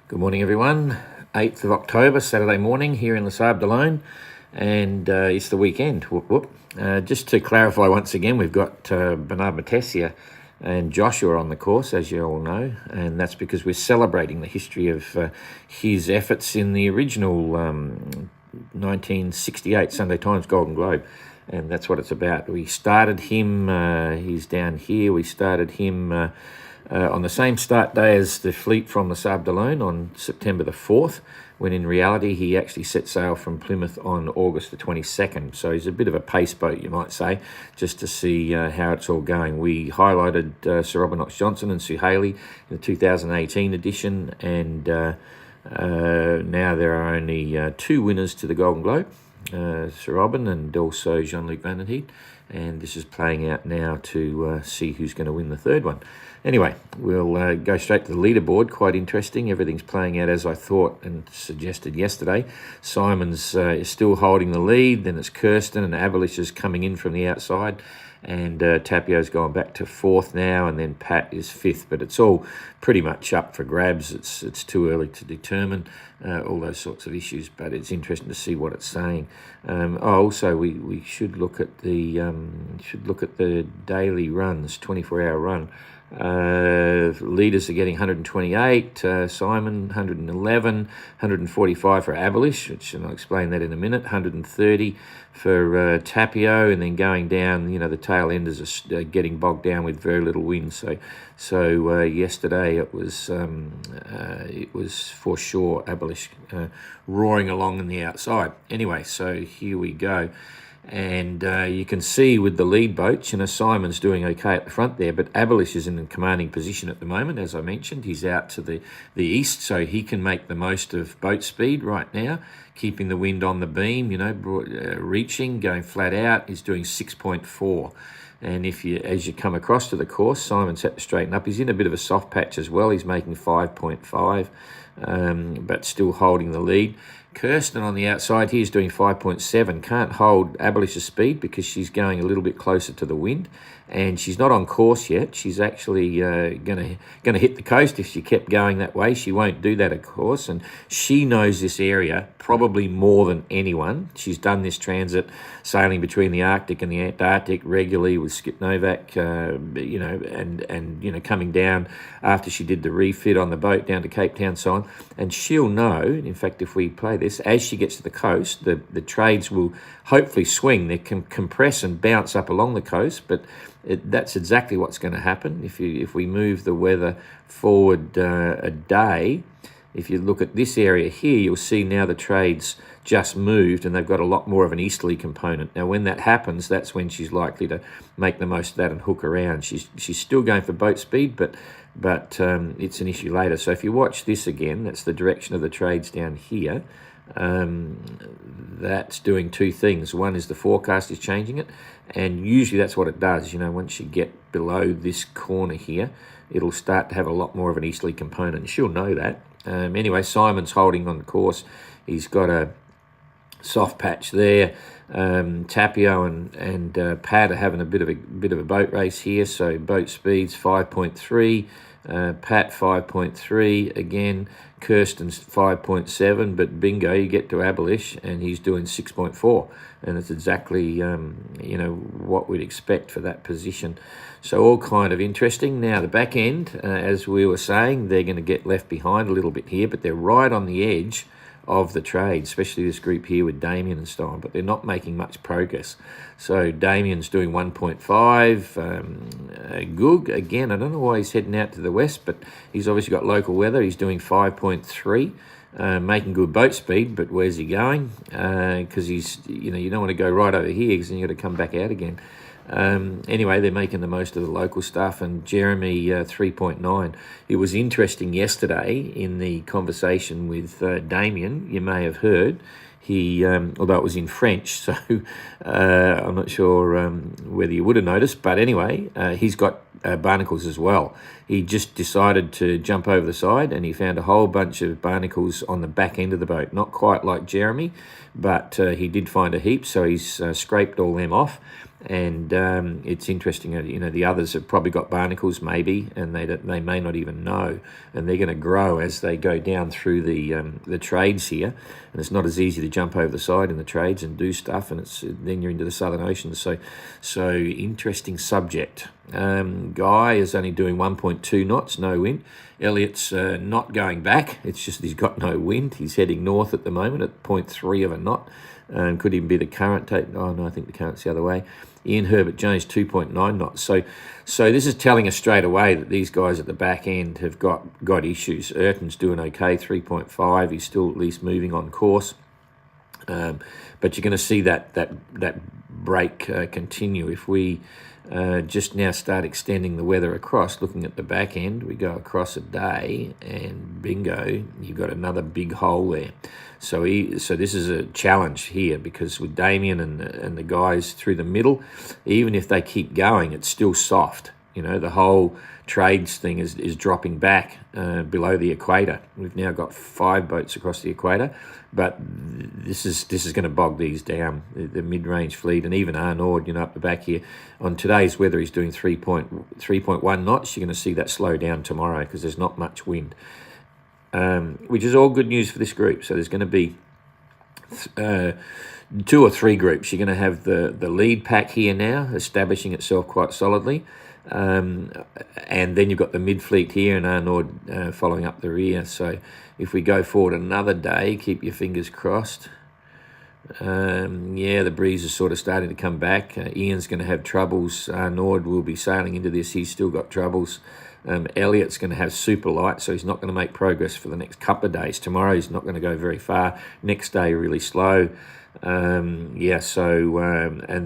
Good morning, everyone. 8th of October, Saturday morning here in Les Sables d'Olonne, and it's the weekend. Whoop, whoop. Just to clarify once again, we've got Bernard Matessia and Joshua on the course, as you all know, and that's because we're celebrating the history of his efforts in the original 1968 Sunday Times Golden Globe, and that's what it's about. We started him, he's down here, we started him on the same start day as the fleet from Les Sables d'Olonne on September the 4th, when in reality he actually set sail from Plymouth on August the 22nd. So he's a bit of a pace boat, you might say, just to see how it's all going. We highlighted Sir Robert Knox-Johnson and Sue Haley in the 2018 edition, and now there are only two winners to the Golden Globe, Sir Robin and also Jean-Luc Van den Heedt, and this is playing out now to see who's going to win the third one. Anyway, we'll go straight to the leaderboard. Quite interesting. Everything's playing out as I thought and suggested yesterday. Simon's is still holding the lead. Then it's Kirsten and Abelish is coming in from the outside. And Tapio's gone back to fourth now, and then Pat is fifth. But it's all pretty much up for grabs. It's too early to determine all those sorts of issues, but it's interesting to see what it's saying. Also, we should look at the daily runs, 24-hour run. Leaders are getting 128, Simon 111, 145 for Abelish, which and I'll explain that in a minute, 130 for Tapio, and then going down, the tail enders are getting bogged down with very little wind. So yesterday it was for sure Abelish roaring along in the outside. Anyway, so here we go. And you can see with the lead boats, Simon's doing okay at the front there, but Abelish is in a commanding position at the moment. As I mentioned, he's out to the east, so he can make the most of boat speed right now, keeping the wind on the beam, reaching, going flat out. He's doing 6.4. And as you come across to the course, Simon's had to straighten up. He's in a bit of a soft patch as well. He's making 5.5, but still holding the lead. Kirsten on the outside here is doing 5.7. Can't hold Abelish's speed because she's going a little bit closer to the wind, and she's not on course yet. She's actually gonna hit the coast if she kept going that way. She won't do that, of course, and she knows this area probably more than anyone. She's done this transit, sailing between the Arctic and the Antarctic regularly with Skip Novak, and coming down after she did the refit on the boat down to Cape Town, so on. And she'll know, in fact, if we play this, as she gets to the coast, the trades will hopefully swing. They can compress and bounce up along the coast, but that's exactly what's going to happen. If we move the weather forward a day, if you look at this area here, you'll see now the trades just moved and they've got a lot more of an easterly component. Now, when that happens, that's when she's likely to make the most of that and hook around. She's still going for boat speed, but it's an issue later. So if you watch this again, that's the direction of the trades down here. That's doing two things. One is the forecast is changing it, and usually that's what it does. Once you get below this corner here, it'll start to have a lot more of an easterly component. She'll know that. Anyway, Simon's holding on the course. He's got a soft patch there. Tapio and Pat are having a bit of a boat race here. So boat speeds 5.3. Pat 5.3 again, Kirsten's 5.7, but bingo, you get to Abelish and he's doing 6.4, and it's exactly what we'd expect for that position. So all kind of interesting. Now the back end, as we were saying, they're going to get left behind a little bit here, but they're right on the edge of the trade, especially this group here with Damien and so on, but they're not making much progress. So Damien's doing 1.5. Goog, again, I don't know why he's heading out to the west, but he's obviously got local weather. He's doing 5.3, making good boat speed, but where's he going? Because he's, you don't want to go right over here because then you've got to come back out again. Anyway, they're making the most of the local stuff, and Jeremy 3.9. It was interesting yesterday in the conversation with Damien, you may have heard, he, although it was in French, so I'm not sure whether you would have noticed, but anyway, he's got barnacles as well. He just decided to jump over the side and he found a whole bunch of barnacles on the back end of the boat. Not quite like Jeremy, but he did find a heap, so he's scraped all them off. And it's interesting, the others have probably got barnacles maybe, and they may not even know, and they're going to grow as they go down through the trades here, and it's not as easy to jump over the side in the trades and do stuff, and then you're into the Southern Ocean. So interesting subject. Guy is only doing 1.2 knots, no wind. Elliot's not going back. It's just he's got no wind. He's heading north at the moment at 0.3 of a knot. Could even be the current. Oh no, I think the current's the other way. Ian Herbert Jones 2.9 knots. So this is telling us straight away that these guys at the back end have got issues. Ayrton's doing okay, 3.5. He's still at least moving on course. But you're going to see that break continue if we just now start extending the weather across. Looking at the back end, we go across a day, and bingo, you've got another big hole there. So this is a challenge here, because with Damien and the guys through the middle, even if they keep going, it's still soft. The whole trades thing is dropping back below the equator. We've now got 5 boats across the equator, but this is going to bog these down. The mid-range fleet, and even Arnaud, up the back here, on today's weather, he's doing 3.1 knots. You're going to see that slow down tomorrow because there's not much wind, which is all good news for this group. So there's going to be 2 or 3 groups. You're going to have the lead pack here now establishing itself quite solidly. And then you've got the mid-fleet here and Arnaud following up the rear. So if we go forward another day, keep your fingers crossed. The breeze is sort of starting to come back. Ian's going to have troubles. Arnaud will be sailing into this. He's still got troubles. Elliot's going to have super light, so he's not going to make progress for the next couple of days. Tomorrow he's not going to go very far. Next day really slow. And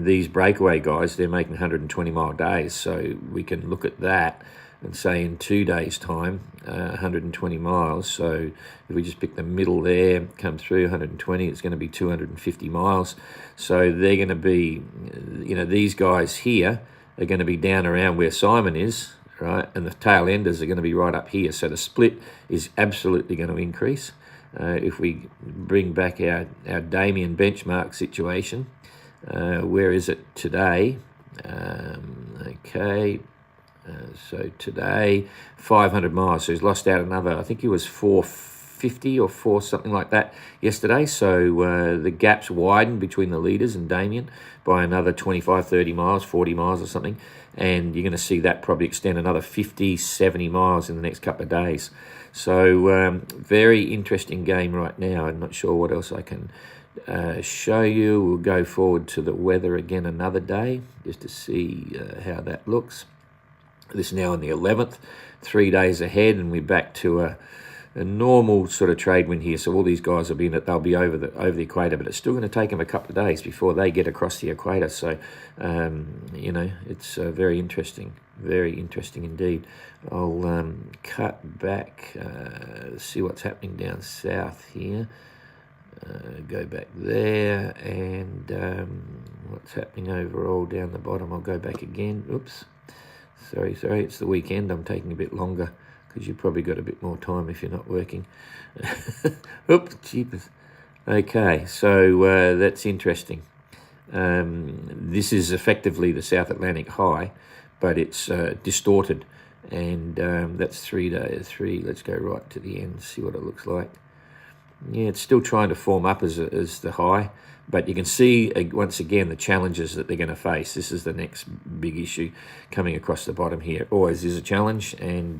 these breakaway guys, they're making 120-mile days, so we can look at that and say in 2 days' time, 120 miles. So if we just pick the middle there, come through 120, it's going to be 250 miles. So they're going to be, these guys here are going to be down around where Simon is, right? And the tail enders are going to be right up here. So the split is absolutely going to increase. If we bring back our Damien benchmark situation, where is it today? So today, 500 miles. So he's lost out another, I think he was 450 or 4 something like that yesterday. So the gap's widened between the leaders and Damien by another 25, 30 miles, 40 miles or something. And you're going to see that probably extend another 50, 70 miles in the next couple of days. So very interesting game right now. I'm not sure what else I can show you. We'll go forward to the weather again another day just to see how that looks. This is now on the 11th, 3 days ahead, and we're back to a normal sort of trade wind here. So all these guys they'll be over the equator, but it's still going to take them a couple of days before they get across the equator. So it's very interesting indeed. I'll cut back, see what's happening down south here. Go back there, and what's happening overall down the bottom. I'll go back again. Oops. Sorry, it's the weekend. I'm taking a bit longer because you've probably got a bit more time if you're not working. Oops, jeepers. Okay, so that's interesting. This is effectively the South Atlantic high, but it's distorted, and that's 3 days. Let's go right to the end, see what it looks like. Yeah, it's still trying to form up as the high, but you can see once again the challenges that they're going to face. This is the next big issue coming across the bottom here. Always is a challenge, and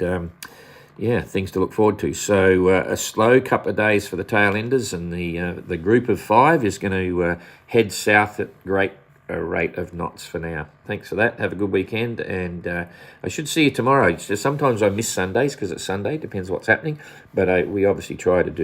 things to look forward to. So a slow couple of days for the tail enders, and the group of 5 is going to head south at great rate of knots for now. Thanks for that. Have a good weekend, and I should see you tomorrow. Sometimes I miss Sundays because it's Sunday. Depends what's happening, but we obviously try to do